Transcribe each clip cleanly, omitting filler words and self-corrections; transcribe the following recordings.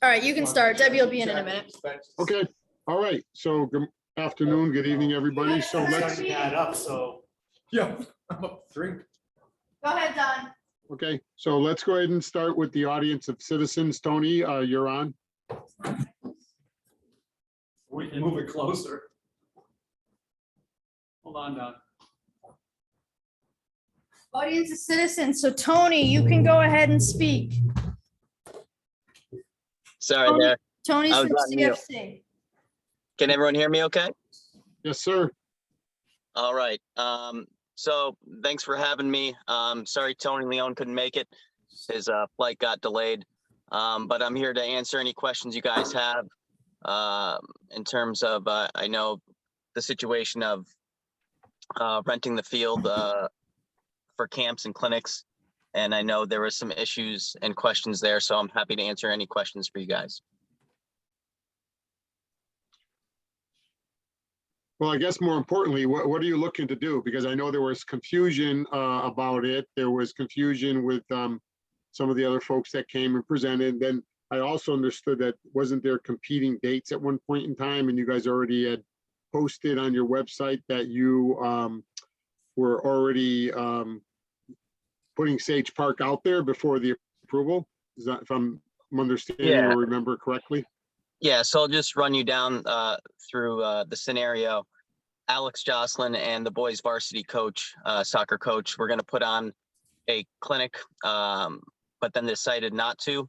All right, you can start. Debbie will be in a minute. Okay, all right. So good afternoon, good evening, everybody. So let's, add up, so. Yeah, I'm up 3. Go ahead, Don. okay, so let's go ahead and start with the audience of citizens. Tony, you're on. We can move it closer. Hold on, Don. Audience of citizens. So Tony, you can go ahead and speak. Sorry there. Tony's I was from on mute. CFC. Can everyone hear me okay? Yes, sir. All right. So thanks for having me. Sorry Tony Leone couldn't make it. His flight got delayed. But I'm here to answer any questions you guys have in terms of, I know the situation of renting the field for camps and clinics. And I know there was some issues and questions there, so I'm happy to answer any questions for you guys. Well, I guess more importantly, what are you looking to do? Because I know there was confusion about it. There was confusion with some of the other folks that came and presented. Then I also understood that wasn't there competing dates at one point in time, and you guys already had posted on your website that you were already putting Sage Park out there before the approval. Is that, if I'm understanding or remember correctly? Yeah, so I'll just run you down through the scenario. Alex Jocelyn and the boys varsity coach, soccer coach, we're going to put on a clinic, but then decided not to.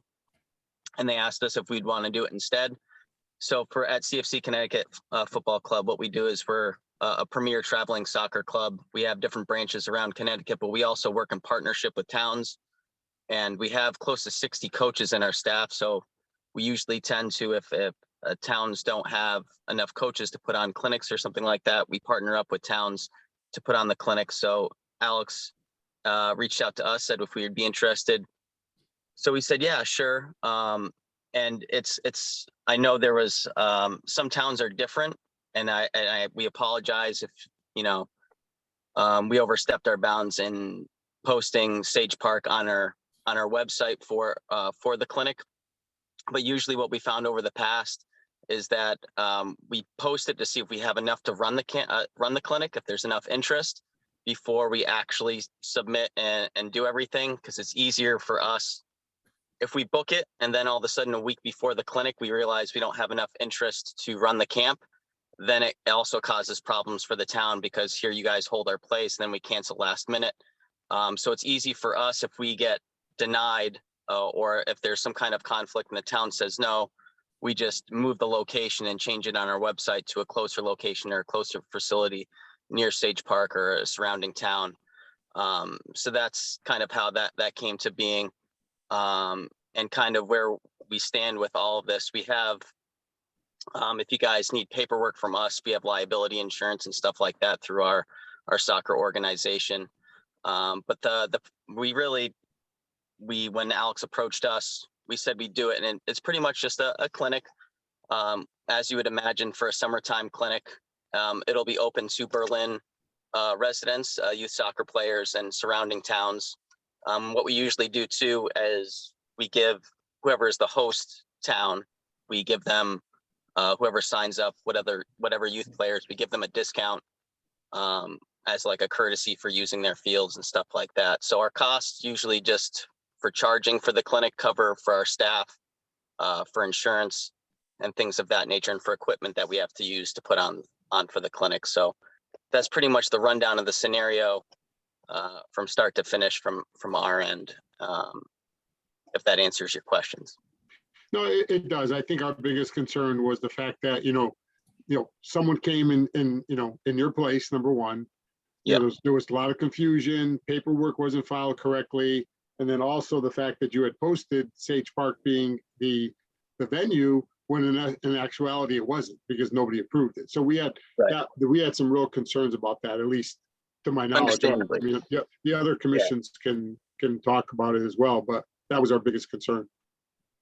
And they asked us if we'd want to do it instead. So at CFC Connecticut Football Club, what we do is we're a premier traveling soccer club. We have different branches around Connecticut, but we also work in partnership with towns. And we have close to 60 coaches in our staff. So we usually tend to, if towns don't have enough coaches to put on clinics or something like that, we partner up with towns to put on the clinics. So Alex reached out to us, said if we would be interested. So we said, yeah, sure. And I know there was, some towns are different, and we apologize if, we overstepped our bounds in posting Sage Park on our website for the clinic. But usually what we found over the past is that we post it to see if we have enough to run the clinic, if there's enough interest before we actually submit and do everything, because it's easier for us if we book it and then all of a sudden a week before the clinic we realize we don't have enough interest to run the camp. Then it also causes problems for the town, because here you guys hold our place and then we cancel last minute. So it's easy for us if we get denied or if there's some kind of conflict and the town says no, we just move the location and change it on our website to a closer location or a closer facility near Sage Park or a surrounding town. So that's kind of how that came to being, and kind of where we stand with all of this. We have, if you guys need paperwork from us, we have liability insurance and stuff like that through our soccer organization. But when Alex approached us, we said we'd do it, and it's pretty much just a clinic, as you would imagine for a summertime clinic. It'll be open to Berlin residents, youth soccer players, and surrounding towns. What we usually do too is we give whoever is the host town, we give them whoever signs up, whatever youth players, we give them a discount as like a courtesy for using their fields and stuff like that. So our costs usually just for charging for the clinic cover for our staff, for insurance and things of that nature, and for equipment that we have to use to put on for the clinic. So that's pretty much the rundown of the scenario from start to finish from our end, if that answers your questions. No, it does. I think our biggest concern was the fact that, someone came in your place, number one. Yeah. There was a lot of confusion, paperwork wasn't filed correctly. And then also the fact that you had posted Sage Park being the venue, when in actuality it wasn't, because nobody approved it. So we had some real concerns about that, at least to my knowledge. I mean, the other commissions can talk about it as well, but that was our biggest concern.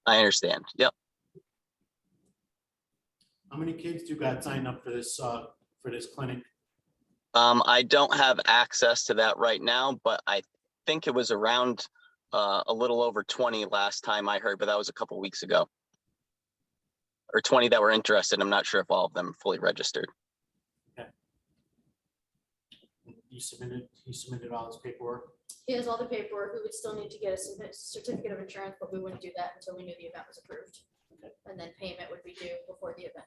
I understand. Yep. How many kids do you got signed up for this clinic? I don't have access to that right now, but I think it was around a little over 20 last time I heard, but that was a couple weeks ago. or 20 that were interested. I'm not sure if all of them are fully registered. He submitted all his paperwork. He has all the paperwork. We would still need to get a certificate of insurance, but we wouldn't do that until we knew the event was approved. Okay. And then payment would be due before the event.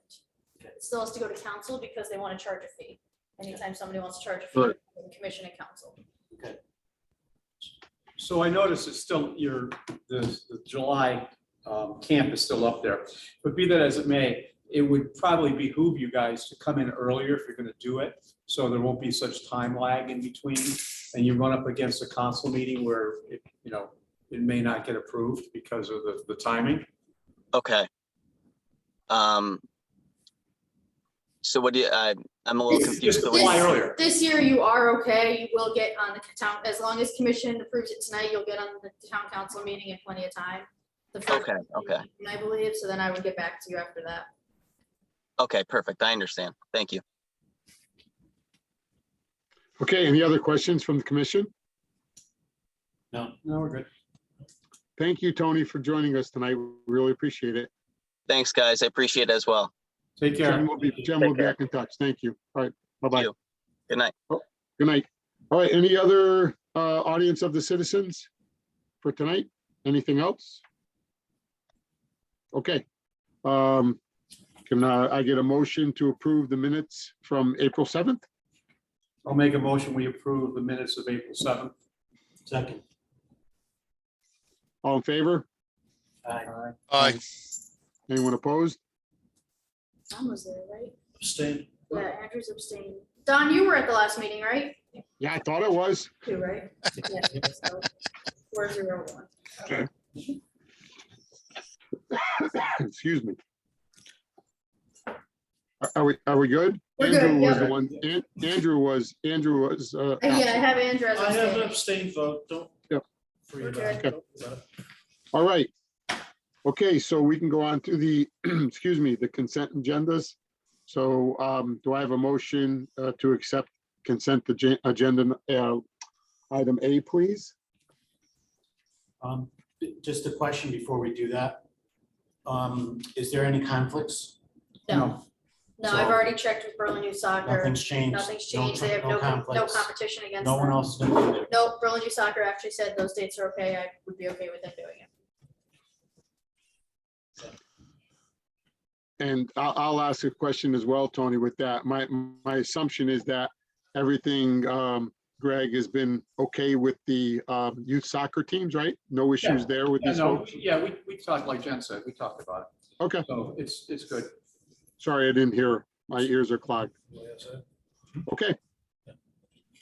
Okay. It still has to go to council because they want to charge a fee. Anytime somebody wants to charge a fee, Right. the commission and council. Okay. So I noticed it's still the July camp is still up there. But be that as it may, it would probably behoove you guys to come in earlier if you're going to do it. So there won't be such time lag in between and you run up against a council meeting where it may not get approved because of the timing. Okay. So what do you, I'm a little confused. Just the way- apply earlier. This year you are okay. You will get on the town, as long as commission approves it tonight, you'll get on the town council meeting in plenty of time. The first Okay, okay. meeting, I believe, so then I would get back to you after that. Okay, perfect. I understand. Thank you. Okay, any other questions from the commission? No, No, we're good. Thank you, Tony, for joining us tonight. We really appreciate it. Thanks, guys. I appreciate it as well. Take care. Jen will be back in touch. Thank you. All right, bye-bye. You. Good night. Good night. All right, any other audience of the citizens for tonight? Anything else? Okay. Can I get a motion to approve the minutes from April 7th? I'll make a motion. We approve the minutes of April 7th. second. All in favor? Aye. Aye. Anyone opposed? Don was there, right? Abstain. Yeah, Andrew's abstaining. Don, you were at the last meeting, right? Yeah, I thought it was. Too, right? Yeah, so 401. Excuse me. Are we good? We're good, Andrew was yeah. the one, Andrew was. Yeah, I have Andrew as I have an abstaining. abstain vote, don't. Yep. Free We're about good. it. All right. Okay, so we can go on to the, excuse me, the consent agendas. So do I have a motion to accept consent agenda item A, please? Just a question before we do that. Is there any conflicts? No, I've So- already checked with Berlin Youth Soccer. Nothing's changed? Nothing's changed. They have no conflicts? competition against No one them. else is gonna be there? Nope, Berlin Youth Soccer actually said those dates are okay. I would be okay with them doing it. And I'll ask a question as well, Tony, with that. My assumption is that everything, Greg, has been okay with the youth soccer teams, right? No issues there with Yeah, these no, folks? we talked, like Jen said, we talked about it. Okay, So it's good. sorry, I didn't hear. My ears are clogged. Okay.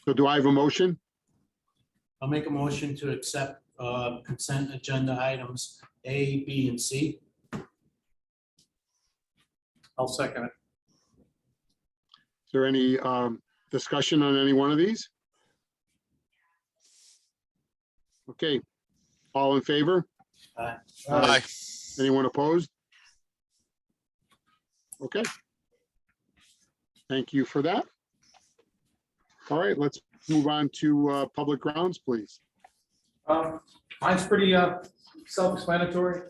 So do I have a motion? I'll make a motion to accept consent agenda items A, B, and C. I'll second it. Is there any discussion on any one of these? Okay, all in favor? Aye. Anyone opposed? Okay. Thank you for that. All right, let's move on to public grounds, please. Mine's pretty self-explanatory.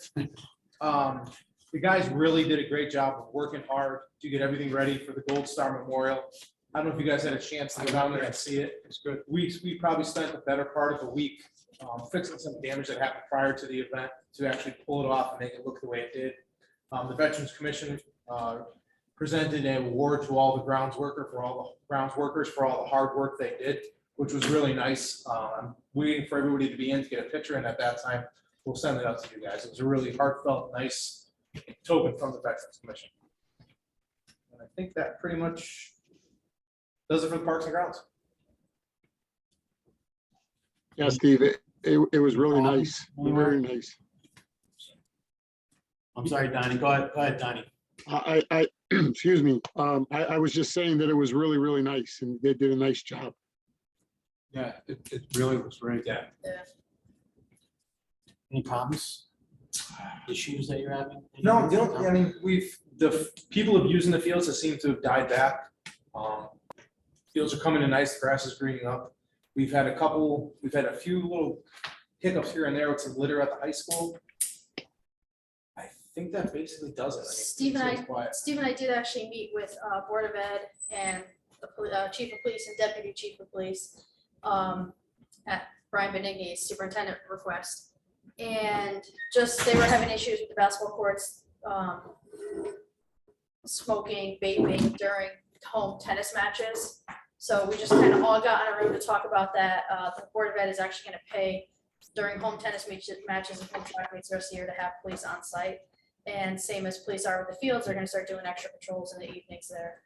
The guys really did a great job of working hard to get everything ready for the Gold Star Memorial. I don't know if you guys had a chance to go down there and see it. It's good. We probably spent the better part of the week fixing some damage that happened prior to the event to actually pull it off and make it look the way it did. The Veterans Commission presented an award to all the grounds workers for all the hard work they did, which was really nice. I'm waiting for everybody to be in to get a picture, and at that time, we'll send it out to you guys. It was a really heartfelt, nice token from the Veterans Commission. And I think that pretty much does it for the Parks and Grounds. Yeah, Steve, it was really nice, very nice. I'm sorry, Donnie. Go ahead, Donnie. I excuse me, I was just saying that it was really, really nice and they did a nice job. Yeah, it really was great. Yeah. Any problems? Issues that you're having? No, I mean, the people abusing the fields have seemed to have died back. Fields are coming in nice, grass is greening up. We've had a few little hiccups here and there with some litter at the high school. I think that basically does it. I mean, Steve and it's quiet. Steve and I did actually meet with Board of Ed and the Chief of Police and Deputy Chief of Police at Brian Benigni's superintendent request. And just, they were having issues with the basketball courts, smoking, vaping during home tennis matches. So we just kind of all got in a room to talk about that. The Board of Ed is actually gonna pay during home tennis matches and home track meets this year to have police on site. And same as police are with the fields, they're gonna start doing extra patrols in the evenings there.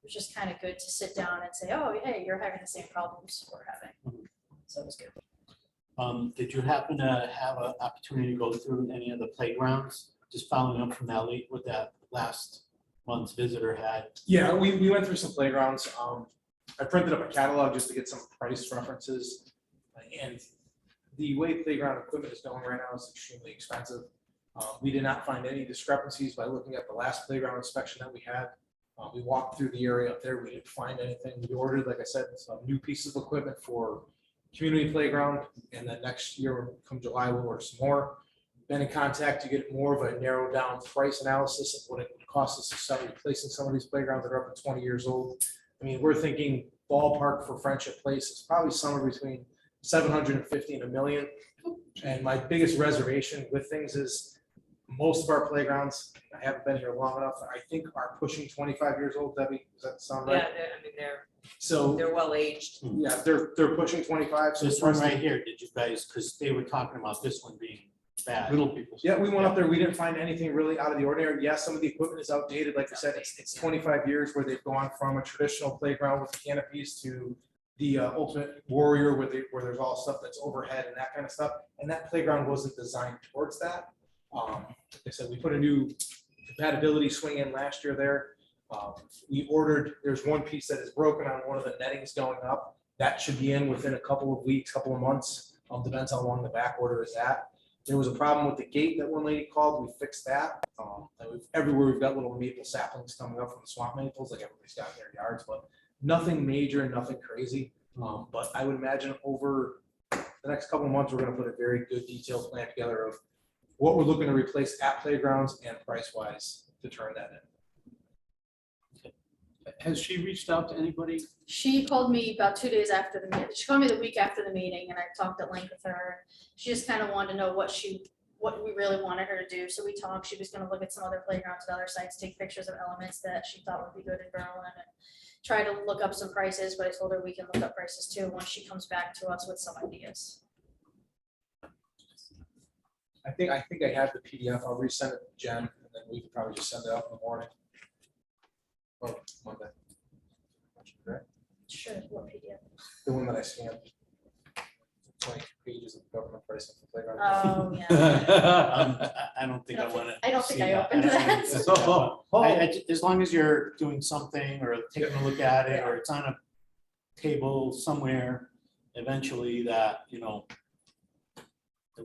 It's just kind of good to sit down and say, oh, hey, you're having the same problems we're having. So it was good. Did you happen to have an opportunity to go through any of the playgrounds? Just following up from that what that last month's visitor had. Yeah, we went through some playgrounds. I printed up a catalog just to get some price references. And the way playground equipment is going right now is extremely expensive. We did not find any discrepancies by looking at the last playground inspection that we had. We walked through the area up there. We didn't find anything. We ordered, like I said, some new pieces of equipment for community playground. And then next year, come July, we'll order some more. Been in contact to get more of a narrowed down price analysis of what it would cost us to start replacing some of these playgrounds that are up to 20 years old. I mean, we're thinking ballpark for Friendship Place is probably somewhere between 750 and $1 million. And my biggest reservation with things is most of our playgrounds, I haven't been here long enough, I think are pushing 25 years old. Debbie, does that sound right? Yeah, I mean, So, they're well aged. yeah, they're pushing 25. So this one right here, did you guys, because they were talking about this one being bad. Little people. Yeah, we went up there, we didn't find anything really out of the ordinary. Yes, some of the equipment is outdated, like I said, it's 25 years where they've gone from a traditional playground with canopies to the Ultimate Warrior where there's all stuff that's overhead and that kind of stuff. And that playground wasn't designed towards that. Like I said, we put a new compatibility swing in last year there. We ordered, there's one piece that is broken on one of the nettings going up. That should be in within a couple of weeks, couple of months. Depends how long the back order is at. There was a problem with the gate that one lady called. We fixed that. Everywhere we've got little maple saplings coming up from the swamp maples, like everybody's got in their yards, but nothing major, nothing crazy. But I would imagine over the next couple of months, we're going to put a very good detailed plan together of what we're looking to replace at playgrounds and price wise to turn that in. Has she reached out to anybody? She called me about 2 days after the meeting. She called me the week after the meeting and I talked at length with her. She just kind of wanted to know what we really wanted her to do. So we talked, she was gonna look at some other playgrounds at other sites, take pictures of elements that she thought would be good in Berlin and try to look up some prices, but I told her we can look up prices too once she comes back to us with some ideas. I think I have the PDF. I'll resend it to Jen and then we can probably just send it out in the morning. Or Monday. Correct? Sure, what PDF? The one that I scanned. 20 pages of government pricing for playground. Oh, yeah. I don't think I want to. I don't think I opened that. As long as you're doing something or taking a look at it, or it's on a table somewhere, eventually that, it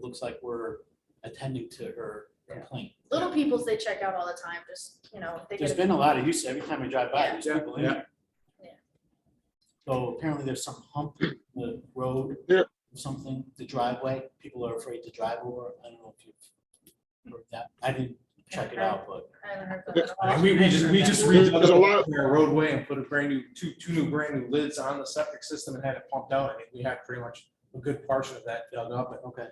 looks like we're attending to her complaint. Little peoples, they check out all the time, just, they There's get. been a lot of use, every time I drive by, there's people in Yeah. there. Yeah. So apparently there's some hump in the road. Yeah. Something, the driveway, people are afraid to drive over. I don't know if you've heard that. I didn't check it out, but. I haven't heard that at all. We just There's redid a lot- our roadway and put a brand new, two new brand new lids on the septic system and had it pumped out. I mean, we had pretty much a good portion of that dug up. And, Okay.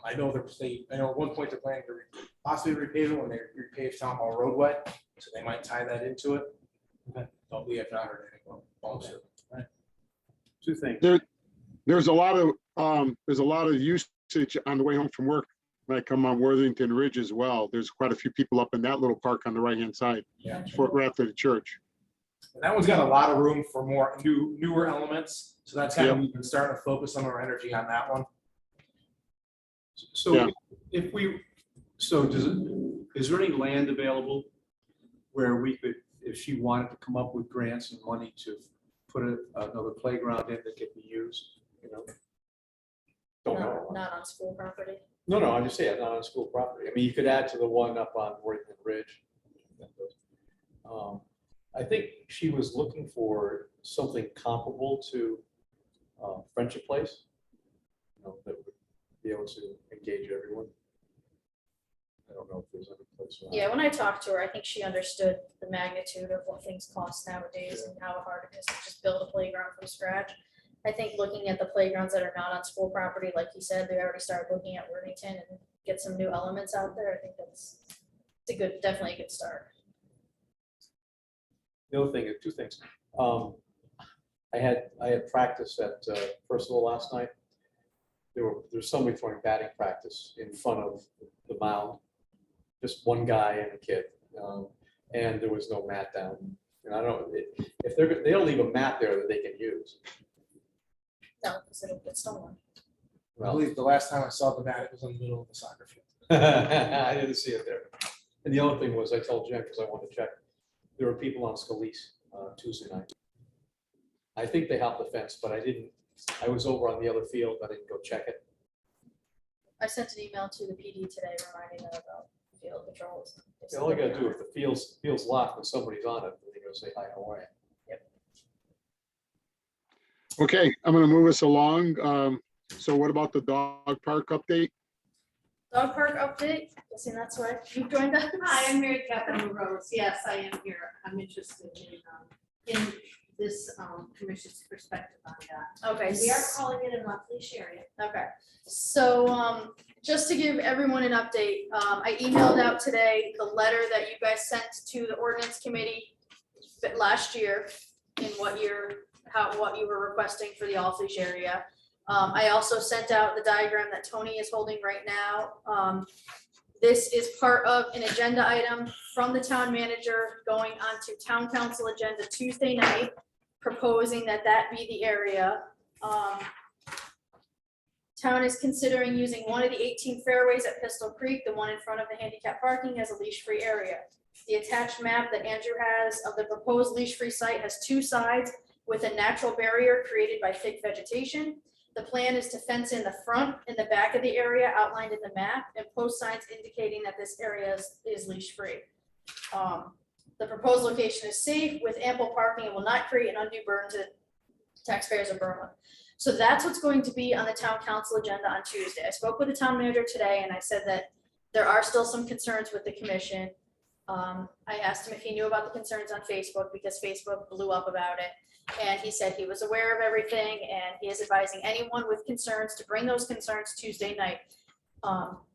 I know I know at one point they're planning to possibly repave it when they repave Town Hall roadway, so they might tie that into it. Okay. But we have not heard anything. Okay. Two things. There's a lot of usage on the way home from work. When I come on Worthington Ridge as well. There's quite a few people up in that little park on the right-hand side, Yeah. right after the church. And that one's got a lot of room for more newer elements. So that's kind of, we've been starting to focus some of our energy on that one. So Yeah. is there any land available where we could, if she wanted to come up with grants and money to put another playground in that could be used, Don't No, know. not on school property. No, I'm just saying, not on school property. I mean, you could add to the one up on Worthington Ridge. I think she was looking for something comparable to Friendship Place, that would be able to engage everyone. I don't know know if there's any place around. Yeah, when I talked to her, I think she understood the magnitude of what things cost nowadays and how hard it is to just build a playground from scratch. I think looking at the playgrounds that are not on school property, like you said, they already started looking at Worthington and get some new elements out there. I think it's definitely a good start. The other thing, two things. I had practice at Percival last night. There's somebody throwing batting practice in front of the mound. Just one guy and a kid. And there was no mat down. And I don't, if they don't leave a mat there that they can use. No, because it'll get stolen. I Well, believe the last time I saw the mat, it was in the middle of the soccer field. I didn't see it there. And the other thing was, I told Jen, because I wanted to check, there were people on Scalise Tuesday night. I think they hopped the fence, but I was over on the other field, I didn't go check it. I sent an email to the PD today reminding them about field patrols. All you gotta do, if the field's locked and somebody's on it, then you go say hi, how are you? Okay, I'm gonna move us along. So what about the dog park update? Dog park update, guessing that's why you joined us. Hi, I'm Mary Catherine Rose. Yes, I am here. I'm interested in this commission's perspective on that. Okay. We are calling it a monthly sharing. Okay, so just to give everyone an update, I emailed out today the letter that you guys sent to the ordinance committee last year in what you were requesting for the off-leash area. I also sent out the diagram that Tony is holding right now. This is part of an agenda item from the town manager going onto town council agenda Tuesday night, proposing that be the area. Town is considering using one of the 18 fairways at Pistol Creek, the one in front of the handicap parking, as a leash-free area. The attached map that Andrew has of the proposed leash-free site has two sides with a natural barrier created by thick vegetation. The plan is to fence in the front and the back of the area outlined in the map and post signs indicating that this area is leash-free. The proposed location is safe with ample parking and will not create an undue burden to taxpayers of Berlin. So that's what's going to be on the town council agenda on Tuesday. I spoke with the town manager today and I said that there are still some concerns with the commission. I asked him if he knew about the concerns on Facebook because Facebook blew up about it. And he said he was aware of everything and he is advising anyone with concerns to bring those concerns Tuesday night.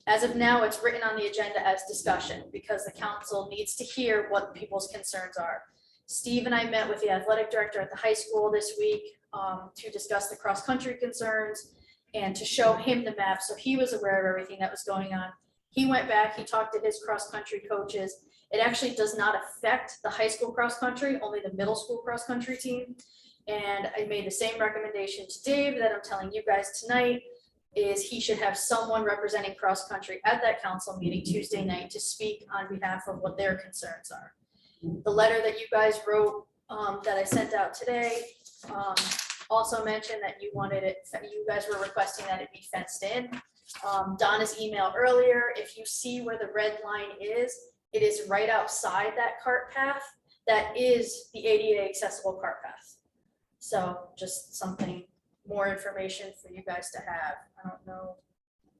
As of now, it's written on the agenda as discussion because the council needs to hear what people's concerns are. Steve and I met with the athletic director at the high school this week to discuss the cross-country concerns and to show him the map. So he was aware of everything that was going on. He went back, he talked to his cross-country coaches. It actually does not affect the high school cross-country, only the middle school cross-country team. And I made the same recommendation to Dave that I'm telling you guys tonight, is he should have someone representing cross-country at that council meeting Tuesday night to speak on behalf of what their concerns are. The letter that you guys wrote that I sent out today also mentioned that you guys were requesting that it be fenced in. Donna's email earlier, if you see where the red line is, it is right outside that cart path. That is the ADA accessible cart path. So just something, more information for you guys to have. I don't know.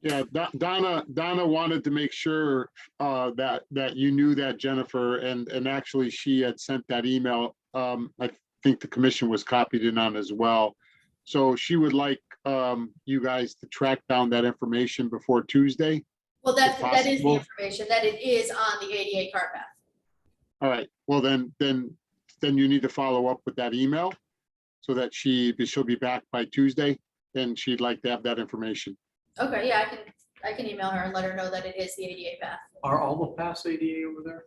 Yeah, Donna wanted to make sure that you knew that, Jennifer, and actually she had sent that email. I think the commission was copied in on as well. So she would like you guys to track down that information before Tuesday. Well, that is the possible. information, that it is on the ADA cart path. All right, well, then you need to follow up with that email so that she'll be back by Tuesday and she'd like to have that information. Okay, yeah, I can email her and let her know that it is the ADA path. Are all the past ADA over there?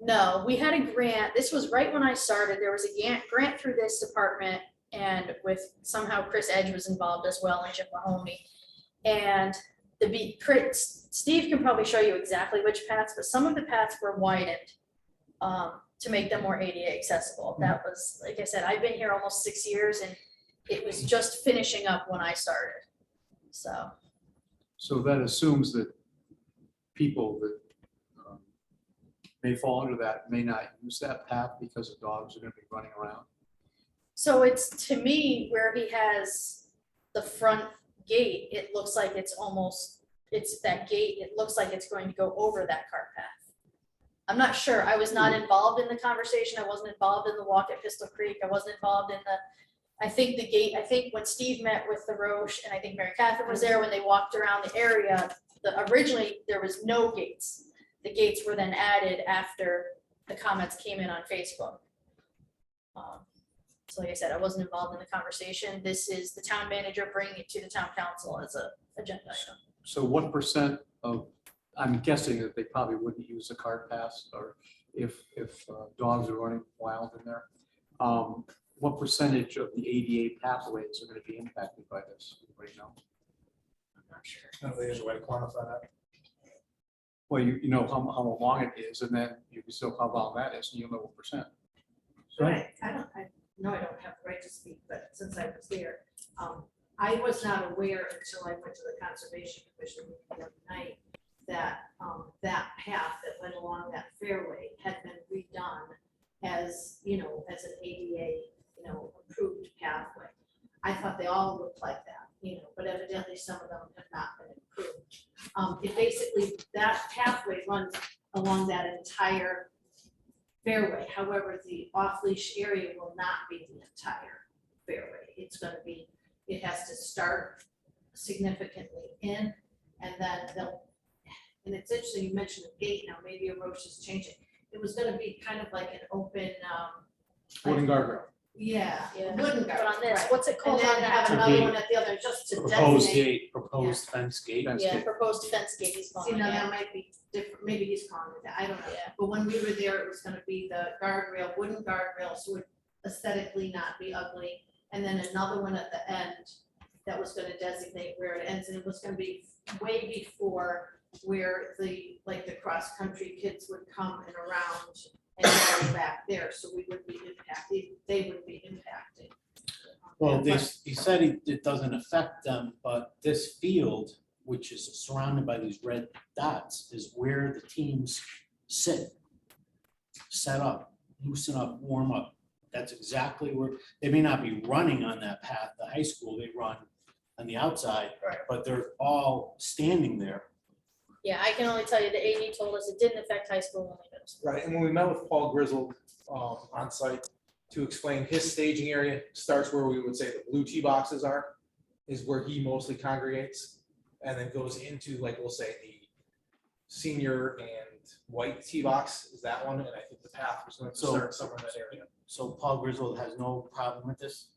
No, we had a grant. This was right when I started. There was a grant through this department and with somehow Chris Edge was involved as well and Jim Mahoney. And Steve can probably show you exactly which paths, but some of the paths were widened to make them more ADA accessible. That was, like I said, I've been here almost 6 years and it was just finishing up when I started. So that assumes that people that may fall under that may not use that path because the dogs are going to be running around. So it's, to me, where he has the front gate, it looks like it's almost it's that gate, it looks like it's going to go over that cart path. I'm not sure. I was not involved in the conversation. I wasn't involved in the walk at Pistol Creek. I wasn't involved in I think the gate, I think when Steve met with the Roche, and I think Mary Catherine was there when they walked around the area, originally there was no gates. The gates were then added after the comments came in on Facebook. So like I said, I wasn't involved in the conversation. This is the town manager bringing it to the town council as a agenda item. So what percent of, I'm guessing that they probably wouldn't use the cart pass, or if dogs are running wild in there. What percentage of the ADA pathways are going to be impacted by this? Anybody know? I'm not sure. I don't think there's a way to quantify that. Well, you know how long it is, and then you can still how long that is, and you'll know what percent. Right, I know I don't have the right to speak, but since I was there, I was not aware until I went to the Conservation Commission the other night that that path that went along that fairway had been redone as, as an ADA, approved pathway. I thought they all looked like that, but evidently some of them have not been improved. It basically, that pathway runs along that entire fairway. However, the off-leash area will not be the entire fairway. It's going to be, it has to start significantly in, and then and it's interesting, you mentioned a gate now, maybe a Roche is changing. It was going to be kind of like an open, Wooden guardrail. Yeah. wooden But on guard, this, right. what's it And called then on have that? another one at the other, just to Proposed designate. gate, proposed fence gate. Yeah, proposed fence gate is See, calling now it. that might be different, maybe he's calling it that, I don't know. Yeah. But when we were there, it was gonna be the guardrail, wooden guardrail, so it would aesthetically not be ugly. And then another one at the end that was gonna designate where it ends, and it was gonna be way before where the cross-country kids would come and around and go back there, so we would be impacted, they would be impacted. Well, he said it doesn't affect them, but this field, which is surrounded by these red dots, is where the teams sit, set up, loosen up, warm up. That's exactly where, they may not be running on that path, the high school, they run on the outside, Right. but they're all standing there. Yeah, I can only tell you the AD told us it didn't affect high school, only middle school. Right, and when we met with Paul Grizzle on site to explain his staging area, starts where we would say the blue tee boxes are, is where he mostly congregates, and then goes into, like, we'll say the senior and white tee box is that one, and I think the path was going to So- start somewhere in that area. So Paul Griswold has no problem with this?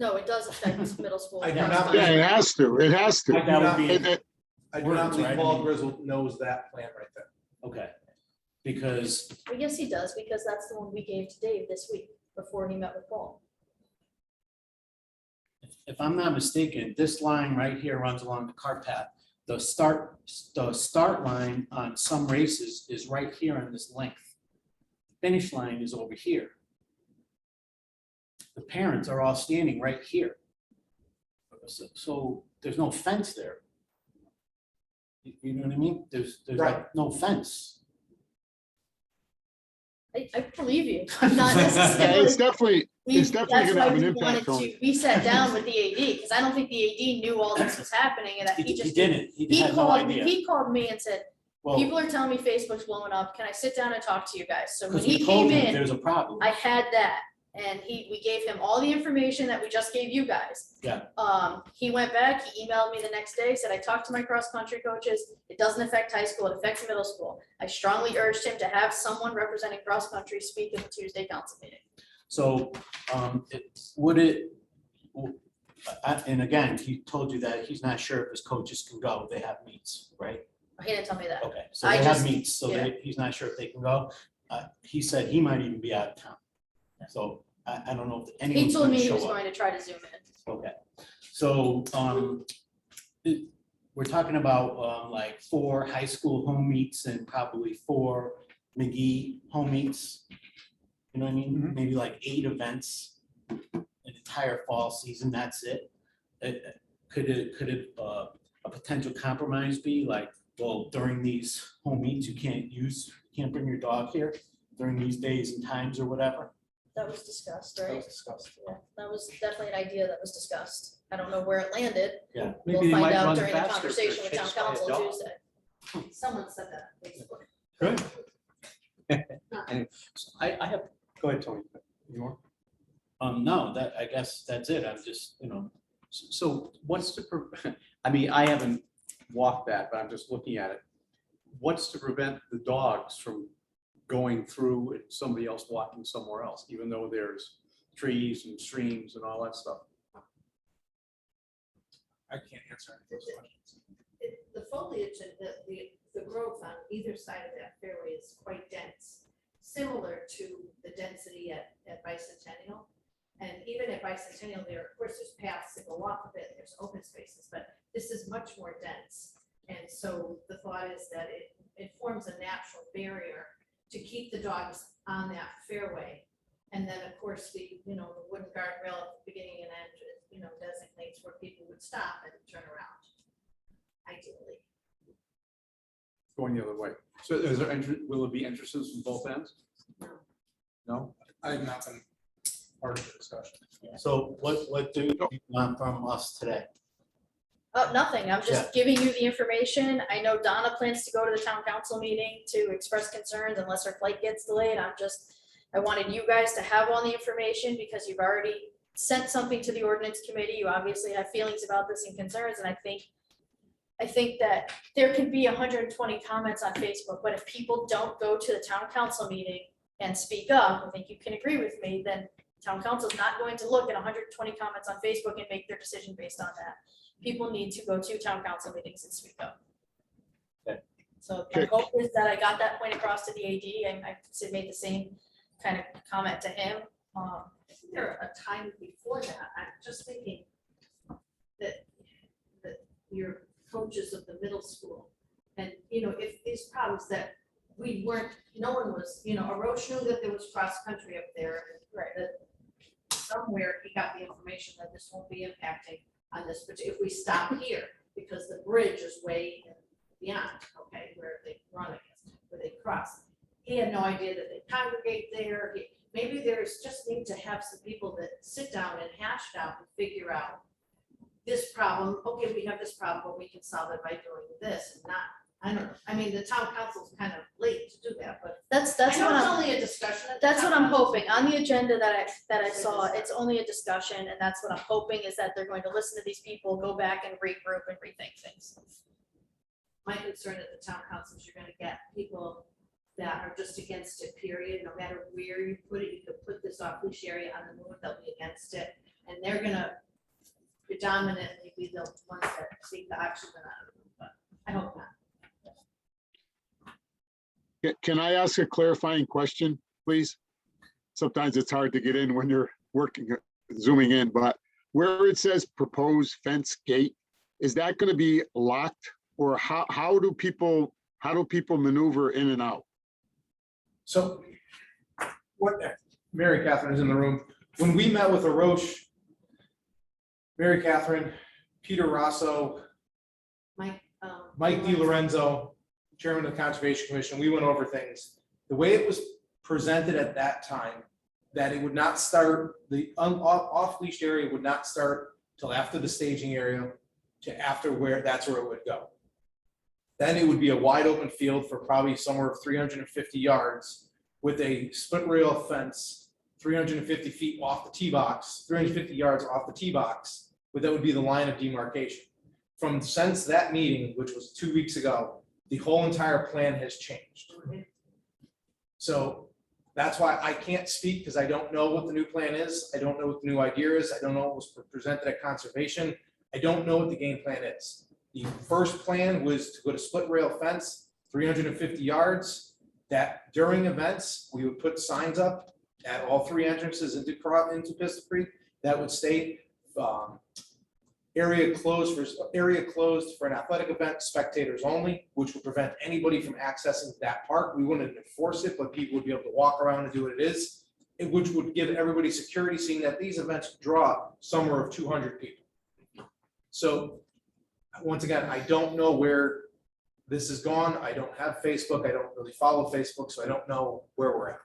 No, it does affect middle school. I do Yeah. not Yeah, believe, it has to. It has to. That would be, I do not words, believe right? Paul Grizzle knows that plan right there. okay, because I guess he does, because that's the one we gave to Dave this week before he met with Paul. if I'm not mistaken, this line right here runs along the cart path. The start line on some races is right here on this length. Finish line is over here. The parents are all standing right here. So there's no fence there. You know what I mean? There's like no fence. I believe you. I'm not Yeah, necessarily. it's definitely, it's definitely That's gonna why have an we impact wanted on. to, we sat down with the AD, because I don't think the AD knew all this was happening, and that he He just. didn't, he He had no called me, idea. he called me and said, Well, people are telling me Facebook's blowing up, can I sit down and talk to you guys? So when because he we told came him in, there's a problem. I had that, and we gave him all the information that we just gave you guys. Yeah. He went back, he emailed me the next day, said, I talked to my cross-country coaches, it doesn't affect high school, it affects middle school. I strongly urged him to have someone representing cross-country speak at the Tuesday council meeting. So, and again, he told you that he's not sure if his coaches can go, they have meets, right? He didn't tell me that. Okay, so I they have just- meets, so he's not sure if they can go. He said he might even be out of town. So I don't know if He anyone's told gonna me he show was up. going to try to zoom in. Okay, so, we're talking about, like 4 high school home meets and probably 4 McGee home meets. You know what I mean? Mhm. Maybe like 8 events, an entire fall season, that's it. Could a potential compromise be like, well, during these home meets, you can't bring your dog here during these days and times or whatever? That was discussed, That right? was discussed. Yeah, that was definitely an idea that was discussed. I don't know where it landed. Yeah. We'll Maybe they find might out run during the faster if conversation they're with town chased by a council dog. Tuesday. Someone said that on Facebook. Good. Anyway, so I have, Go ahead, Tony. You want? no, that, I guess that's it. I'm just, so what's I mean, I haven't walked that, but I'm just looking at it. What's to prevent the dogs from going through and somebody else walking somewhere else, even though there's trees and streams and all that stuff? I can't answer any of those questions. The foliage and the growth on either side of that fairway is quite dense, similar to the density at Bicentennial. And even at Bicentennial, there, of course, there's paths that go off of it, there's open spaces, but this is much more dense. And so the thought is that it forms a natural barrier to keep the dogs on that fairway. And then, of course, the wooden guardrail at the beginning and end, designates where people would stop and turn around, ideally. Going the other way. So is there, will it be entrances from both ends? No. No? I have not been part of the discussion. So what do you want from us today? Oh, nothing. I'm just giving you the information. I know Donna plans to go to the town council meeting to express concerns unless her flight gets delayed. I wanted you guys to have all the information because you've already sent something to the ordinance committee. You obviously have feelings about this and concerns, and I think that there can be 120 comments on Facebook, but if people don't go to the town council meeting and speak up, I think you can agree with me, then town council is not going to look at 120 comments on Facebook and make their decision based on that. People need to go to town council meetings and speak up. Okay. So my hope is that I got that point across to the AD, and I made the same kind of comment to him. Isn't there a time before that? I'm just thinking that your coaches of the middle school, and if these problems that we weren't, no one was, Arosh knew that there was cross country up there, right? That somewhere he got the information that this won't be impacting on this, but if we stop here, because the bridge is way beyond, okay, where they run against, where they cross. He had no idea that they congregate there. Maybe there's just need to have some people that sit down and hash it out and figure out this problem. Okay, we have this problem, but we can solve it by doing this and not, I don't know. I mean, the town council's kind of late to do that, but That's I what know it's I'm, only a discussion. at the that's town what I'm council. hoping. On the agenda that I saw, it's only a discussion, and that's what I'm hoping is that they're going to listen to these people, go back and regroup and rethink things. My concern at the town council is you're gonna get people that are just against it, period. No matter where you put it, you could put this off-leash area on the move, they'll be against it. And they're gonna predominantly be the ones that seek the oxygen out of them, but I hope not. Can I ask a clarifying question, please? Sometimes it's hard to get in when you're working, zooming in, but where it says proposed fence gate, is that going to be locked, or how do people maneuver in and out? So what, Mary Catherine is in the room. When we met with Arosh, Mary Catherine, Peter Rosso, Mike DiLorenzo, Chairman of the Conservation Commission, we went over things. The way it was presented at that time, that it would not start, the off-leash area would not start till after the staging area to after that's where it would go. Then it would be a wide open field for probably somewhere of 350 yards with a split rail fence, 350 feet off the tee box, 350 yards off the tee box, but that would be the line of demarcation. Since that meeting, which was 2 weeks ago, the whole entire plan has changed. So that's why I can't speak, because I don't know what the new plan is. I don't know what the new idea is. I don't know what was presented at conservation. I don't know what the game plan is. The first plan was to put a split rail fence, 350 yards, that during events, we would put signs up at all three entrances into Pistol Creek that would state area closed for an athletic event, spectators only, which would prevent anybody from accessing that park. We wouldn't enforce it, but people would be able to walk around and do what it is, which would give everybody security, seeing that these events draw somewhere of 200 people. So once again, I don't know where this has gone. I don't have Facebook. I don't really follow Facebook, so I don't know where we're at.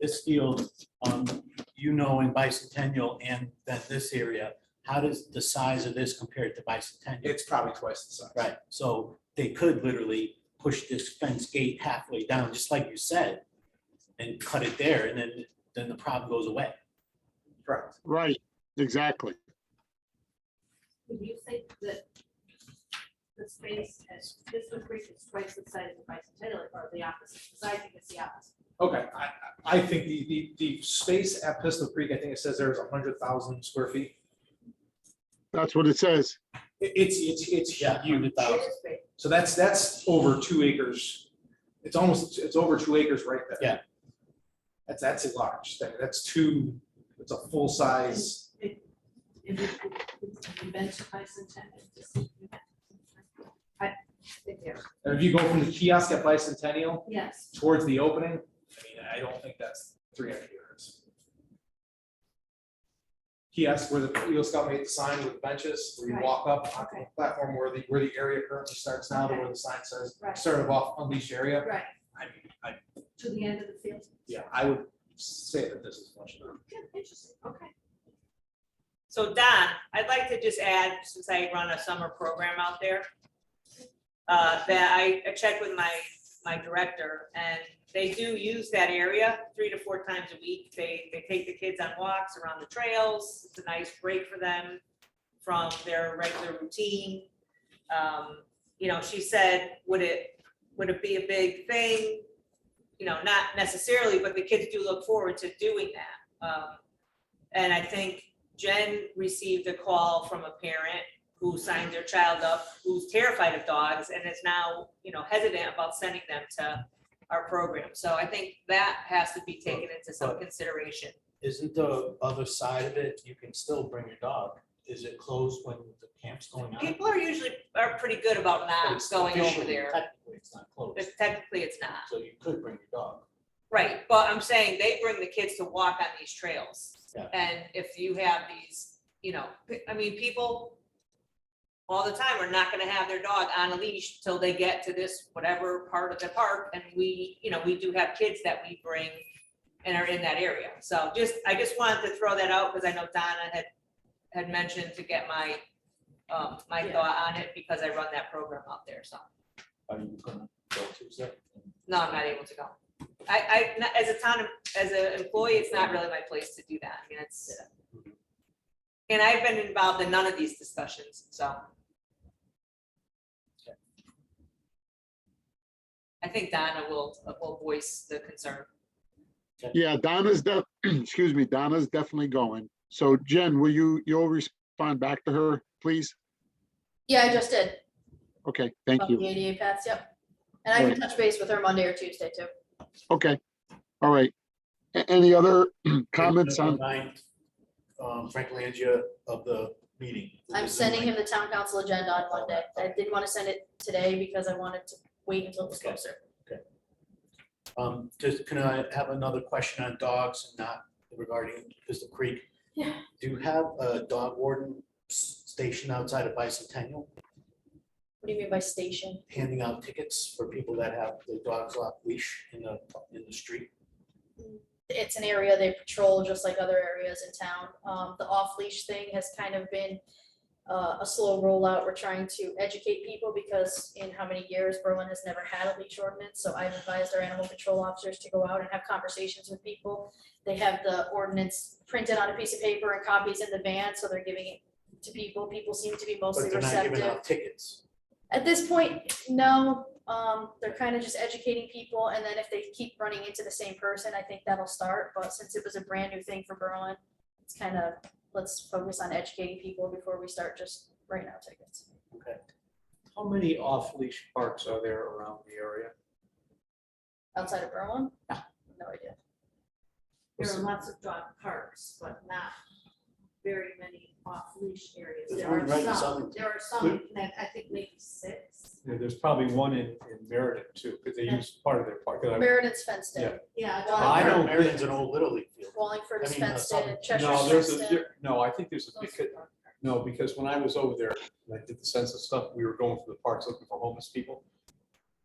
This field, in Bicentennial and then this area, how does the size of this compare to Bicentennial? It's probably twice the size. Right, so they could literally push this fence gate halfway down, just like you said, and cut it there, and then the problem goes away. Correct. Right, exactly. Would you think that the space at Pistol Creek is twice the size of Bicentennial or the opposite? Because I think it's the opposite. Okay, I think the space at Pistol Creek, I think it says there's 100,000 square feet. That's what it says. It's Yeah, huge. 100,000. It is big. So that's over 2 acres. It's over 2 acres right there. Yeah. That's a large thing. It's a full size. If you been to Bicentennial, to see the event. I think there. And if you go from the kiosk at Bicentennial Yes. towards the opening, I mean, I don't think that's 300 yards. Kiosk where the Eagle Scout made the sign with the benches, where you Right. walk up on the Okay. platform where the area currently starts now, to where the sign says, Right. sort of off unleashed area. Right, I mean, to the end of the field. yeah, I would say that this is much enough. Yeah, interesting, okay. So Don, I'd like to just add, since I run a summer program out there, that I checked with my director, and they do use that area 3 to 4 times a week. They take the kids on walks around the trails. It's a nice break for them from their regular routine. You know, she said, would it be a big thing? You know, not necessarily, but the kids do look forward to doing that. And I think Jen received a call from a parent who signed their child up, who's terrified of dogs and is now, you know, hesitant about sending them to our program. So I think that has to be taken into some consideration. Isn't the other side of it, you can still bring your dog? Is it closed when the camp's going on? People are pretty good about But not it's going over officially, there, Technically, it's not closed, but technically it's not. so you could bring your dog. Right, but I'm saying they bring the kids to walk on these trails. Yeah. And if you have these, you know, I mean, people all the time are not gonna have their dog on a leash till they get to this whatever part of the park. And we, you know, we do have kids that we bring and are in that area. So I just wanted to throw that out because I know Donna had mentioned to get my Yeah. thought on it because I run that program out there, so. Are you gonna go Tuesday? No, I'm not able to go. As an employee, it's not really my place to do that. I mean, and I've been involved in none of these discussions, so. I think Donna will voice the concern. Yeah, excuse me, Donna's definitely going. So Jen, you'll respond back to her, please? Yeah, I just did. Okay, thank About you. the ADA paths, yep. And I can touch base with her Monday or Tuesday too. Okay, all right. Any other comments on, Remind, Frank Langia of the meeting. I'm sending him the town council agenda on Monday. I didn't want to send it today because I wanted to wait until it was Okay. closer. Can I have another question on dogs and not regarding Pistol Creek? Yeah. Do you have a dog warden station outside of Bicentennial, What do you mean by station? handing out tickets for people that have their dogs off leash in the street? It's an area they patrol just like other areas in town. The off-leash thing has kind of been a slow rollout. We're trying to educate people because in how many years Berlin has never had a leash ordinance. So I've advised our animal control officers to go out and have conversations with people. They have the ordinance printed on a piece of paper and copies in the van, so they're giving it to people. People seem to be mostly But they're not giving receptive. out tickets. At this point, no, they're kind of just educating people, and then if they keep running into the same person, I think that'll start, but since it was a brand new thing for Berlin, it's kind of, let's focus on educating people before we start just writing out tickets. Okay. How many off-leash parks are there around the area? Outside of Berlin? No idea. There are lots of dog parks, but not very many off-leash areas. There's There one are right in some, Southern- there are some, that I think maybe 6. Yeah, there's probably one in Meriden too, because they use part of their park. 'Cause Meriden fenced in, Yeah. Yeah. I know- Meriden's an old Little League field. Wallingford is I mean, fenced in, Southern- Cheshire's No, there's fenced a, in. no, I think there's a, Those because, are- no, because when I was over there, and I did the census stuff, we were going through the parks looking for homeless people.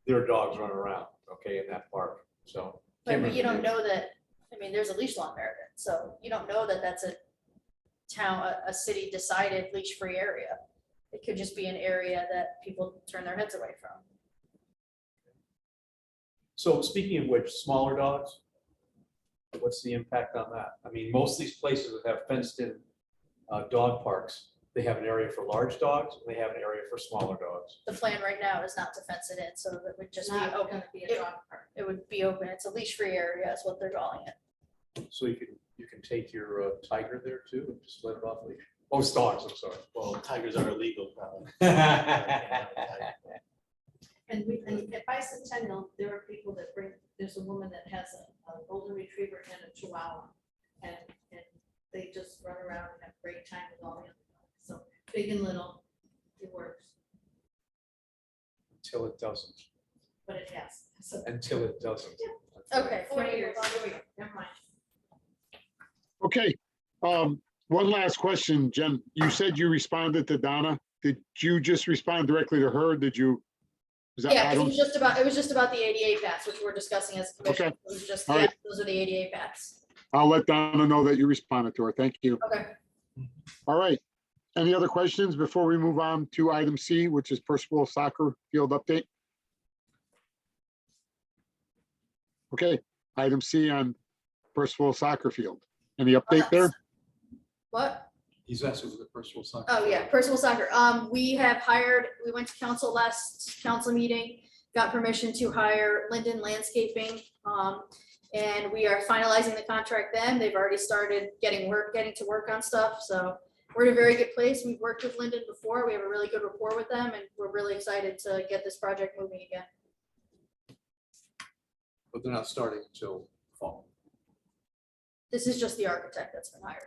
There are dogs running around, okay, in that park, so. But can't you don't remember know that, I mean, there's a leash law in Meriden, so you don't know that that's a a city decided leash-free area. It could just be an area that people turn their heads away from. So speaking of which, smaller dogs, what's the impact on that? I mean, most of these places that have fenced-in dog parks, they have an area for large dogs and they have an area for smaller dogs. The plan right now is not to fence it in, so it would just be Not open. gonna be a dog park. It would be open. It's a leash-free area is what they're calling it. So you can take your tiger there too and just let it off leash. Oh, it's dogs, I'm sorry. Well, tigers are illegal, probably. And at Bicentennial, there are people that there's a woman that has a golden retriever and a chihuahua. And they just run around and have a great time with all the other dogs. So big and little, it works, Until it doesn't, but it has. So until it doesn't. Okay. 40 can we years, move on? here we go, never mind. Okay, one last question, Jen. You said you responded to Donna. Did you just respond directly to her? Did you? Is that- Yeah, I 'cause don't- it was just about the ADA paths, which we're discussing as a commission. Okay. It was just, All yeah, right. those are the ADA paths. I'll let Donna know that you responded to her. Thank you. Okay. All right. Any other questions before we move on to item C, which is Percival Soccer Field Update? Okay, item C on Percival Soccer Field. Any update there? What? He's asking for the personal side. Oh, yeah, Percival Soccer. We went to council last council meeting, got permission to hire Linden Landscaping. And we are finalizing the contract then. They've already started getting to work on stuff, so we're in a very good place. We've worked with Linden before. We have a really good rapport with them, and we're really excited to get this project moving again. But they're not starting until fall. This is just the architect that's been hired.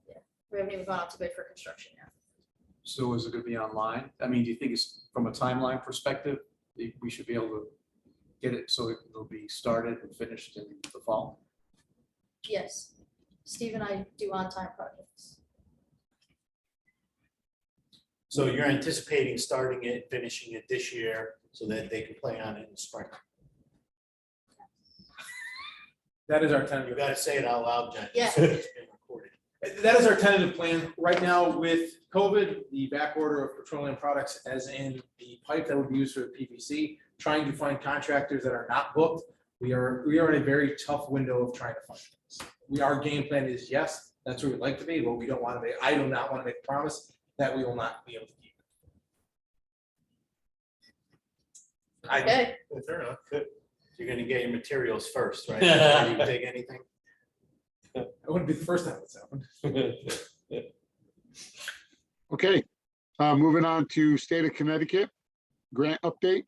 Yeah, we haven't even gone out to bid for construction yet. So is it gonna be online? I mean, do you think it's from a timeline perspective, we should be able to get it so it'll be started and finished in the fall? Yes, Steve and I do on-time projects. So you're anticipating starting it, finishing it this year so that they can play on it in the spring? That is our You tentative. gotta say it out loud, Jen. Yeah. It's being recorded. That is our tentative plan. Right now with COVID, the back order of petroleum products, as in the pipe that would be used for the PVC, trying to find contractors that are not booked. We are in a very tough window of trying to find things. Our game plan is yes, that's where we'd like to be, but we don't want to make, I do not want to make a promise that we will not be able to keep it. Okay, Fair enough. Good. You're gonna get your materials first, right? Before you dig anything? It wouldn't be the first time it's happened. Okay, moving on to State of Connecticut grant update.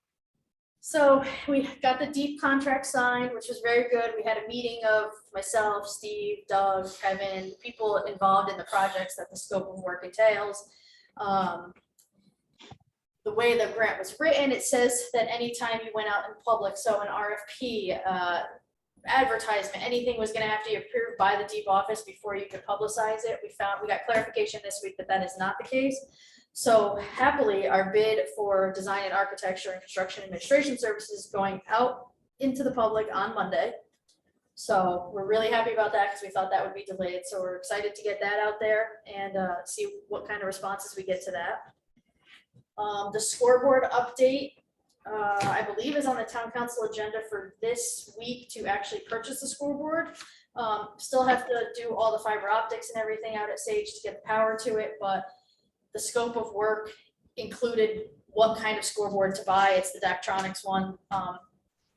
so we got the deep contract signed, which was very good. We had a meeting of myself, Steve, Doug, Kevin, people involved in the projects that the scope of work entails. The way the grant was written, it says that anytime you went out in public, so an RFP, advertisement, anything was gonna have to be approved by the deep office before you could publicize it. We got clarification this week that that is not the case. So happily, our bid for design and architecture and construction administration services is going out into the public on Monday. So we're really happy about that because we thought that would be delayed. So we're excited to get that out there and see what kind of responses we get to that. The scoreboard update, I believe is on the town council agenda for this week to actually purchase the scoreboard. Still have to do all the fiber optics and everything out at Sage to get the power to it, but the scope of work included what kind of scoreboard to buy. It's the Daktronics one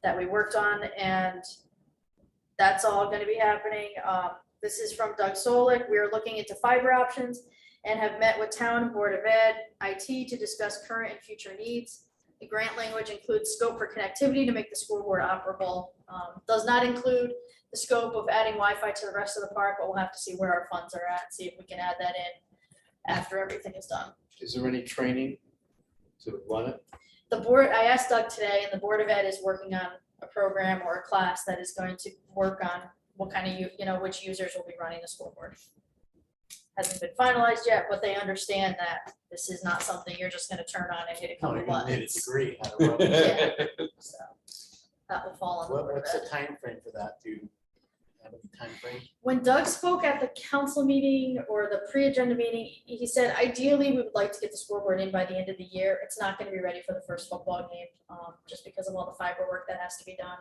that we worked on, and that's all gonna be happening. This is from Doug Solik. We are looking into fiber options and have met with town board of ed, IT to discuss current and future needs. The grant language includes scope for connectivity to make the scoreboard operable. Does not include the scope of adding Wi-Fi to the rest of the park, but we'll have to see where our funds are at, see if we can add that in after everything is done. Is there any training to run it? The board, I asked Doug today, and the Board of Ed is working on a program or a class that is going to work on what kind of, which users will be running the scoreboard. Hasn't been finalized yet, but they understand that this is not something you're just gonna turn on and hit a No, couple you're gonna need a buttons. degree. How to run it. Yeah. So that will fall on the Board of What's the Ed. time frame for that? Do you have any timeframe? When Doug spoke at the council meeting or the pre-agenda meeting, he said ideally we would like to get the scoreboard in by the end of the year. It's not gonna be ready for the first football game, just because of all the fiber work that has to be done.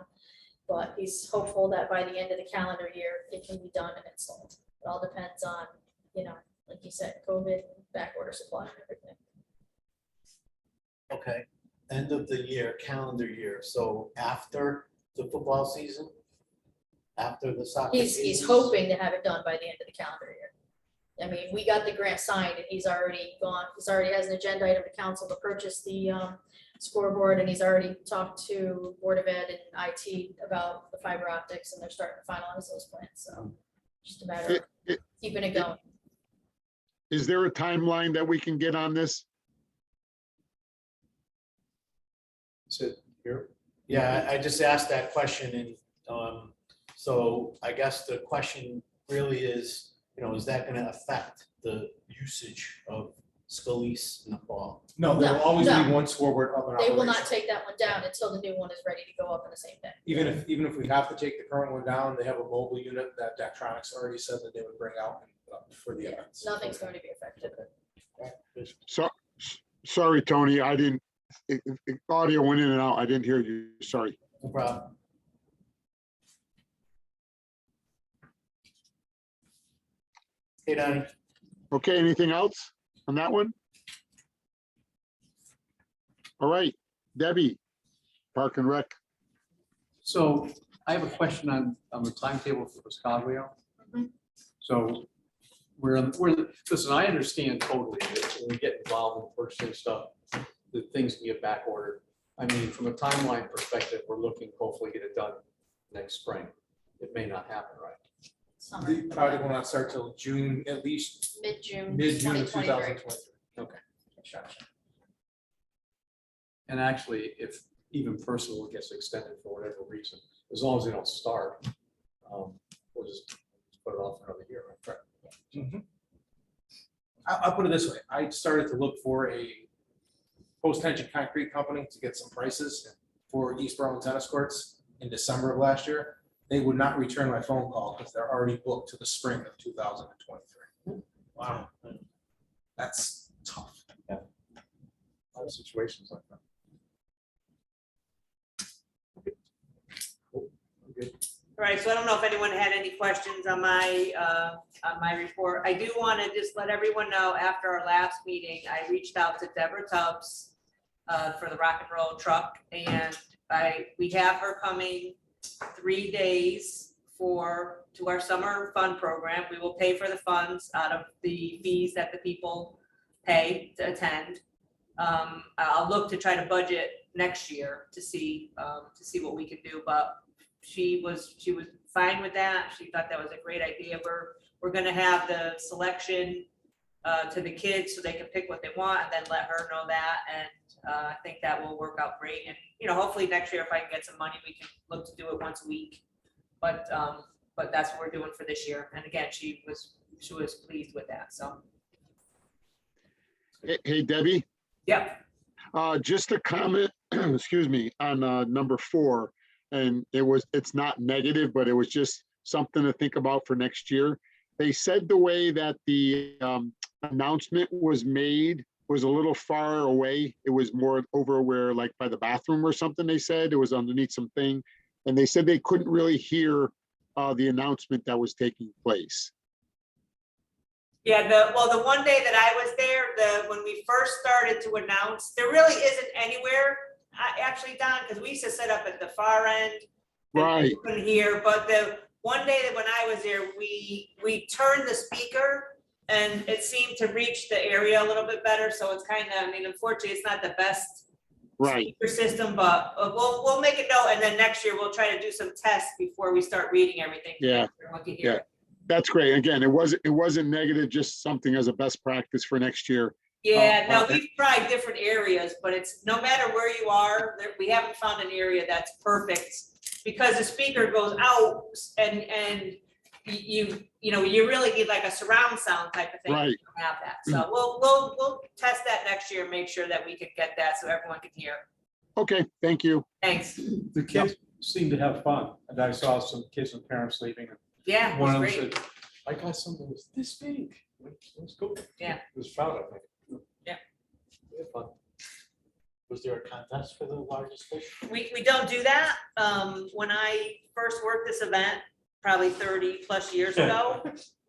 But he's hopeful that by the end of the calendar year, it can be done and installed. It all depends on, like you said, COVID, back order supply and everything. Okay, end of the year, calendar year, so after the football season? After the soccer season? He's hoping to have it done by the end of the calendar year. I mean, we got the grant signed and he's already has an agenda item to council to purchase the scoreboard, and he's already talked to Board of Ed and IT about the fiber optics, and they're starting to finalize those plans, so just a matter of keeping it going. Is there a timeline that we can get on this? Sit here. Yeah, I just asked that question and, so I guess the question really is, is that gonna affect the usage of Scalise in the fall? No, there will No, always be no. one scoreboard up and They will operational. not take that one down until the new one is ready to go up in the same day. Even if we have to take the current one down, they have a mobile unit that Daktronics already said that they would bring out for the events. Nothing's going to be affected. So, sorry, Tony, I didn't, audio went in and out. I didn't hear you. Sorry. No problem. Hey, Donnie. Okay, anything else on that one? All right, Debbie, Park and Rec. So I have a question on the timetable for Piscataway. Mhm. So listen, I understand totally that when we get involved in purchasing stuff, that things can get back ordered. I mean, from a timeline perspective, we're looking hopefully get it done next spring. It may not happen, right? Summer, The project will not start till June, at least mid-June, mid-June of 2023 2023. construction. And actually, if even personal gets extended for whatever reason, as long as they don't start, we'll just put it off another year. Right? Mhm. I'll put it this way, I started to look for a post-tension concrete company to get some prices for East Berlin tennis courts in December of last year. They would not return my phone call because they're already booked to the spring of 2023. Wow. That's tough. A lot of situations like that. Okay. All right, so I don't know if anyone had any questions on my report. I do want to just let everyone know, after our last meeting, I reached out to Deborah Tubbs for the rock and roll truck, and we have her coming 3 days to our summer fund program. We will pay for the funds out of the fees that the people pay to attend. I'll look to try to budget next year to see what we can do, but she was fine with that. She thought that was a great idea. We're gonna have the selection to the kids so they can pick what they want, and then let her know that. And I think that will work out great. And hopefully next year, if I can get some money, we can look to do it once a week. But that's what we're doing for this year. And again, she was pleased with that. So Hey, Debbie, yep. just a comment, excuse me, on number 4. And it's not negative, but it was just something to think about for next year. They said the way that the announcement was made was a little far away. It was more over where, like by the bathroom or something, they said. It was underneath something. And they said they couldn't really hear the announcement that was taking place. Yeah, the one day that I was there, when we first started to announce, there really isn't anywhere, actually, Don, because we used to set up at the far end. and Right. you couldn't hear, but the one day that when I was there, we turned the speaker and it seemed to reach the area a little bit better, so it's kind of, unfortunately, it's not the best Right. speaker system, but we'll make a note, and then next year we'll try to do some tests before we start reading everything. to Yeah, make sure everyone can hear yeah. it. That's great. Again, it wasn't negative, just something as a best practice for next year. Yeah, no, we've tried different areas, but it's, no matter where you are, we haven't found an area that's perfect. Because the speaker goes out and you really need like a surround sound type of thing. Right. You don't have that. So we'll test that next year and make sure that we can get that so everyone can hear. Okay, thank you. Thanks. The kids seem to have fun, and I saw some kids and parents leaving. Yeah, it One was of them great. said, I got something that was this big. Let's go. Yeah. It was proud, I think. Yeah. We had fun. Was there a contest for the largest fish? We don't do that. When I first worked this event, probably 30+ years ago,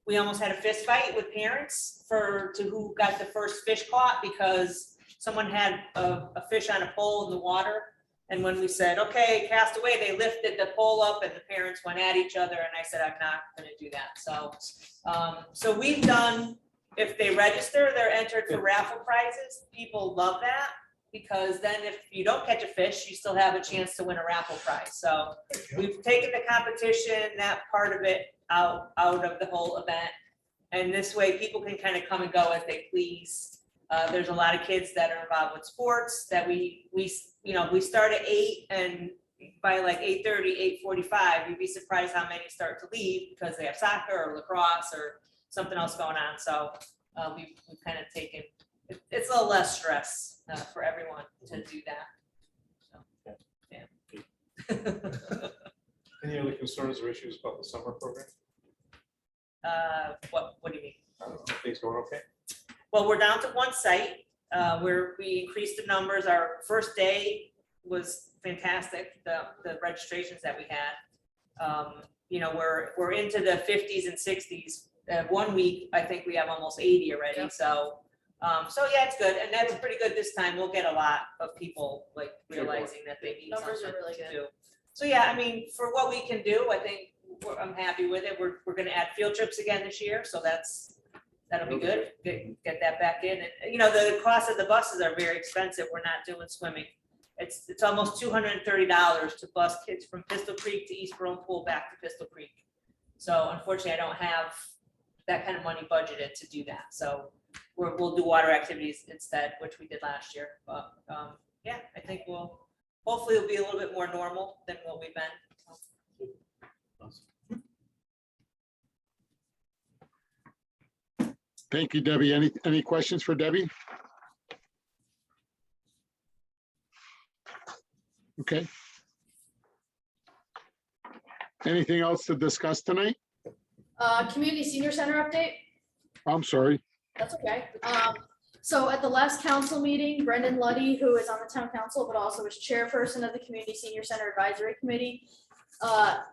we almost had a fist fight with parents to who got the first fish caught because someone had a fish on a pole in the water. And when we said, okay, cast away, they lifted the pole up and the parents went at each other. And I said, I'm not gonna do that. So we've done, if they register, they're entered for raffle prizes. People love that because then if you don't catch a fish, you still have a chance to win a raffle prize. So we've taken the competition, that part of it out of the whole event. And this way people can kind of come and go as they please. There's a lot of kids that are involved with sports that we start at 8 and by like 8:30, 8:45, you'd be surprised how many start to leave because they have soccer or lacrosse or something else going on. So we've kind of taken, it's a little less stress for everyone to do that. So, yeah. Any other concerns or issues about the summer program? What do you mean? I don't know, things going okay? Well, we're down to one site where we increased the numbers. Our first day was fantastic, the registrations that we had. We're into the 50s and 60s. 1 week, I think we have almost 80 already. Yep. So yeah, it's good. And that's pretty good this time. We'll get a lot of people like realizing that they need Numbers something are really to good. do. So yeah, I mean, for what we can do, I think I'm happy with it. We're going to add field trips again this year. So that'll be good. Get that back in. And the cost of the buses are very expensive. We're not doing swimming. It's almost $230 to bus kids from Pistol Creek to East Rome Pool back to Pistol Creek. So unfortunately, I don't have that kind of money budgeted to do that. So we'll do water activities instead, which we did last year. But yeah, I think hopefully it'll be a little bit more normal than what we've been. Thank you, Debbie. Any questions for Debbie? Okay. Anything else to discuss tonight? Community Senior Center update. I'm sorry. That's okay. So at the last council meeting, Brendan Luddy, who is on the town council, but also is chairperson of the Community Senior Center Advisory Committee,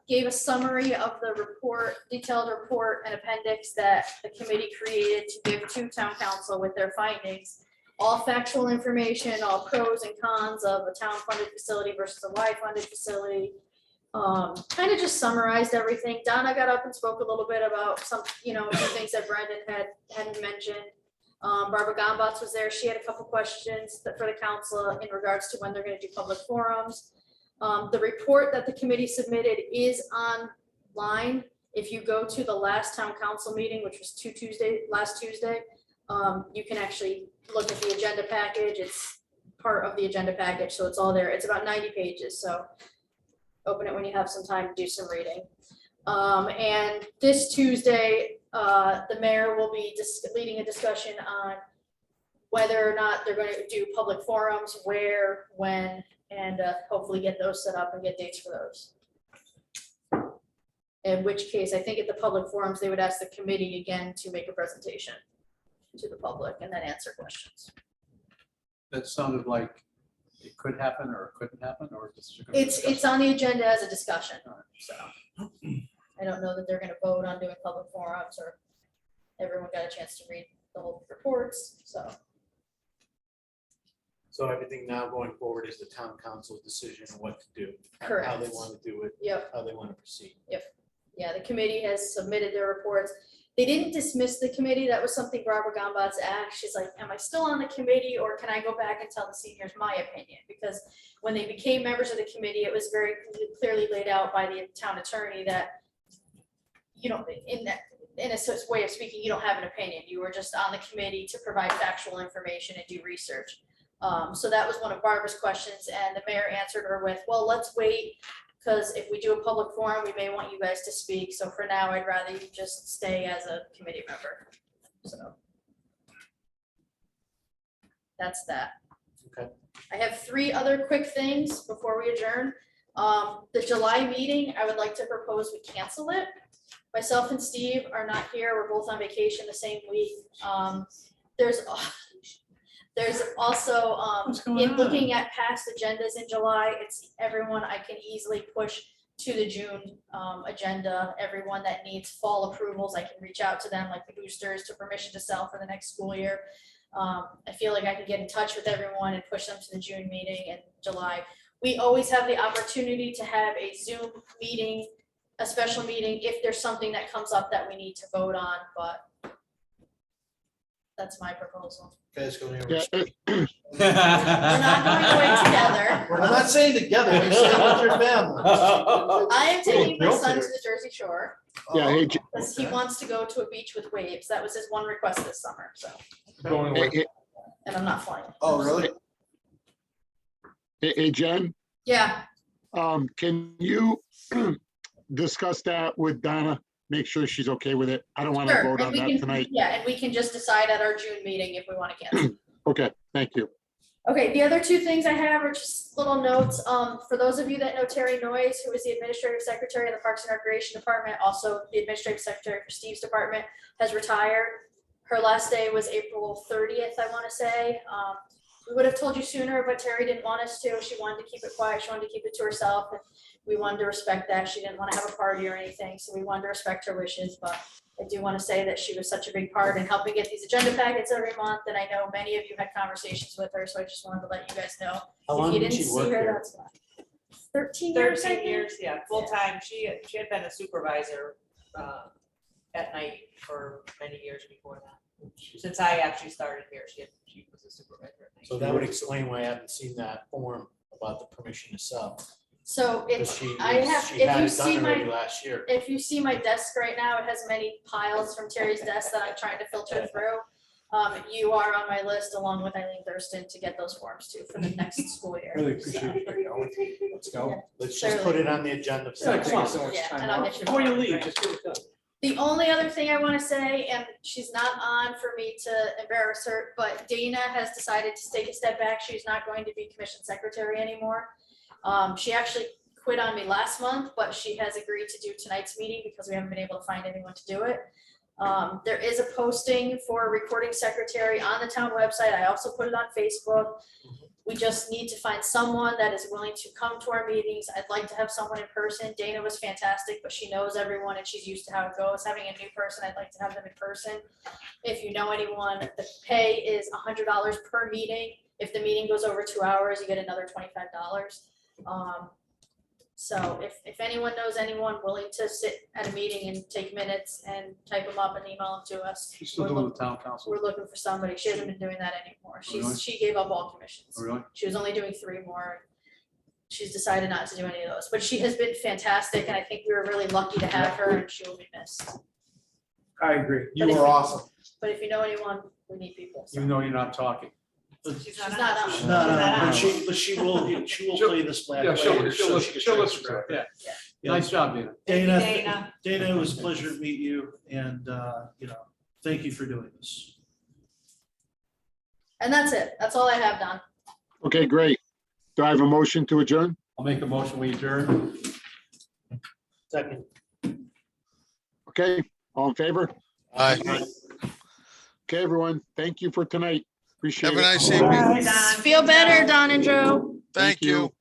gave a summary of the report, detailed report and appendix that the committee created to give to town council with their findings. All factual information, all pros and cons of a town funded facility versus a Y funded facility. Kind of just summarized everything. Donna got up and spoke a little bit about some things that Brendan hadn't mentioned. Barbara Gombatz was there. She had a couple questions for the council in regards to when they're going to do public forums. The report that the committee submitted is online. If you go to the last town council meeting, which was last Tuesday, you can actually look at the agenda package. It's part of the agenda package, so it's all there. It's about 90 pages, so open it when you have some time to do some reading. And this Tuesday, the mayor will be leading a discussion on whether or not they're going to do public forums, where, when, and hopefully get those set up and get dates for those. In which case, I think at the public forums, they would ask the committee again to make a presentation to the public and then answer questions. That sounded like it could happen or it couldn't happen, or It's on the agenda as a discussion, so I don't know that they're gonna vote on doing public forums or everyone got a chance to read the whole reports, so. So everything now going forward is the town council's decision on what to do. Correct. How they want to do it, Yep, how they want to proceed. yeah, the committee has submitted their reports. They didn't dismiss the committee. That was something Barbara Gombatz asked. She's like, am I still on the committee or can I go back and tell the seniors my opinion? Because when they became members of the committee, it was very clearly laid out by the town attorney that, in a way of speaking, you don't have an opinion. You were just on the committee to provide factual information and do research. So that was one of Barbara's questions, and the mayor answered her with, well, let's wait, because if we do a public forum, we may want you guys to speak. So for now, I'd rather you just stay as a committee member. So that's that. Okay. I have 3 other quick things before we adjourn. The July meeting, I would like to propose we cancel it. Myself and Steve are not here. We're both on vacation the same week. There's also, What's going in on? looking at past agendas in July, it's everyone I can easily push to the June agenda. Everyone that needs fall approvals, I can reach out to them, like the boosters, to permission to sell for the next school year. I feel like I can get in touch with everyone and push them to the June meeting in July. We always have the opportunity to have a Zoom meeting, a special meeting, if there's something that comes up that we need to vote on, but that's my proposal. Guys go here. Yeah, We're not going away together. We're not saying together, you're saying with your family. I am taking my guilty son to here. the Jersey Shore yeah, hey, because he wants to go to a beach with waves. That was his one request this summer, so, Going hey, away. hey, and I'm not flying. Oh, really? hey, Jen, Yeah, can you discuss that with Donna? Make sure she's okay with it. I don't want to sure. vote And on we that can, tonight. yeah, and we can just decide at our June meeting if we want to cancel. Okay, thank you. Okay, the other two things I have are just little notes. For those of you that know Terry Noyes, who is the administrative secretary of the Parks and Recreation Department, also the administrative secretary for Steve's department, has retired. Her last day was April 30th, I want to say. We would have told you sooner, but Terry didn't want us to. She wanted to keep it quiet. She wanted to keep it to herself. And we wanted to respect that. She didn't want to have a party or anything, so we wanted to respect her wishes. But I do want to say that she was such a big part in helping get these agenda packets every month, and I know many of you had conversations with her, so I just wanted to let you guys know. How If long you did didn't she see work her, there? that's fine. 13 years, I 13 think. years, yeah, full time. She had been a supervisor at night for many years before that. Since I actually started here, she was a supervisor at night. So that would explain why I haven't seen that form about the permission to sell. So Because it's, she, I have, she if had you it see done already my, last year. if you see my desk right now, it has many piles from Terry's desk that I'm trying to filter through. You are on my list along with Eileen Thurston to get those forms too for the next school year. Really appreciate it. Let's go. Let's just put it on the agenda. for next Come on, week. so much Yeah, time and I'll off. get you. Before you more, leave, right. just get it done. The only other thing I want to say, and she's not on for me to embarrass her, but Dana has decided to take a step back. She's not going to be commission secretary anymore. She actually quit on me last month, but she has agreed to do tonight's meeting because we haven't been able to find anyone to do it. There is a posting for a recording secretary on the town website. I also put it on Facebook. We just need to find someone that is willing to come to our meetings. I'd like to have someone in person. Dana was fantastic, but she knows everyone and she's used to how it goes. Having a new person, I'd like to have them in person. If you know anyone, the pay is $100 per meeting. If the meeting goes over 2 hours, you get another $25. So if anyone knows anyone willing to sit at a meeting and take minutes and type them up and email them to us, She's still doing the town council. we're looking for somebody. She hasn't been doing that anymore. Really? She gave up all commissions. Oh, really? She was only doing 3 more. She's decided not to do any of those, but she has been fantastic and I think we were really lucky to have her and she will be missed. I agree. You But if- are awesome. But if you know anyone, we need people. so. Even though you're not talking. She's She's not not on. on. She's No, not no, no, on. but she will She'll- play this back. Yeah, she'll later, so she can listen to transfer. it, yeah. Yeah. Nice job, Dana. Dana, Dana. Dana, it was a pleasure to meet you and, thank you for doing this. And that's it. That's all I have, Don. Okay, great. Do I have a motion to adjourn? I'll make a motion, we adjourn. Second. Okay, all in favor? Aye. Okay, everyone, thank you for tonight. Appreciate Have it. a nice evening. Bye, Don. Feel better, Don and Joe. Thank you.